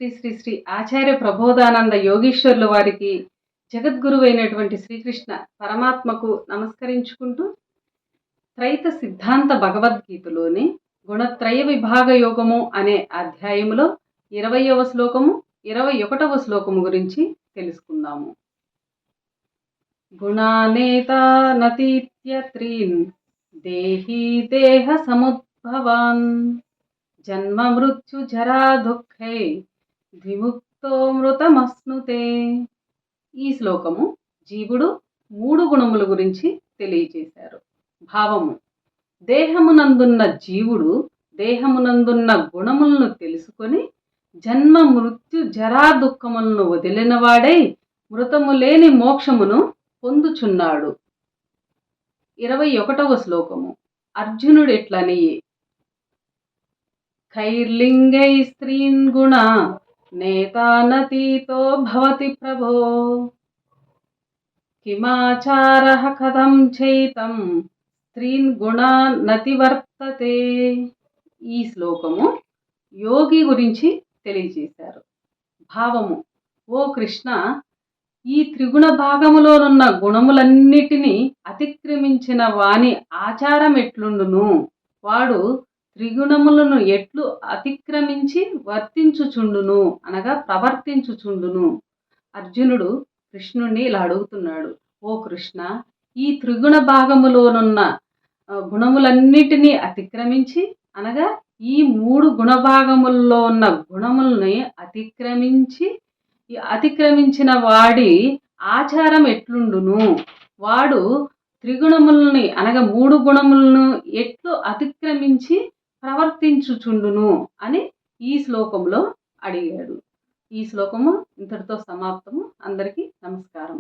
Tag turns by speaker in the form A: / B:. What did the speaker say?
A: శ్రీ శ్రీ శ్రీ ఆచార్య ప్రబోధానంద యోగీశ్వరుల వారికి జగద్గురువైనటువంటి శ్రీకృష్ణ పరమాత్మకు నమస్కరించుకుంటూ త్రైత సిద్ధాంత భగవద్గీతలోని గుణత్రయ విభాగ యోగము అనే అధ్యాయములో 20వ శ్లోకము 21వ శ్లోకము గురించి తెలుసుకుందాము. గుణానేతానతీత్యత్రీన్ దేహీ దేహ సముద్భవాన్ జన్మ మృత్యు జరా దుఃఖై విముక్తో మృతమస్నుతే. ఈ శ్లోకము జీవుడు 3 గుణముల గురించి తెలియజేశారు. భావము: దేహమునందున్న జీవుడు దేహమునందున్న గుణములను తెలుసుకొని జన్మ మృత్యు జరా దుఃఖములను వదిలినవాడై మృతము లేని మోక్షమును పొందుచున్నాడు. 21వ శ్లోకము అర్జునుడెట్లని: ఖైర్లింగై స్త్రీన్ గుణ నేతానతీతో భవతి ప్రభో కిమాచారః కథం చైతం స్త్రీన్ గుణానతివర్తతే. ఈ శ్లోకము యోగి గురించి తెలియజేశారు. భావము: ఓ కృష్ణ, ఈ త్రిగుణ భాగములోనున్న గుణములన్నిటినీ అతిక్రమించిన వాని ఆచారం ఎట్లుండును? వాడు త్రిగుణములను ఎట్లు అతిక్రమించి వర్తించుచుండును అనగా ప్రవర్తించుచుండును? అర్జునుడు కృష్ణుణ్ణి ఇలా అడుగుతున్నాడు. ఓ కృష్ణ, ఈ త్రిగుణ భాగములోనున్న గుణములన్నిటినీ అతిక్రమించి అనగా ఈ 3 గుణభాగముల్లో ఉన్న గుణములని అతిక్రమించిన వాడి ఆచారం ఎట్లుండును? వాడు త్రిగుణములని అనగా 3 గుణములను ఎట్లు అతిక్రమించి ప్రవర్తించుచుండును అని ఈ శ్లోకంలో అడిగాడు. ఈ శ్లోకము ఇంతటితో సమాప్తము. అందరికీ నమస్కారం.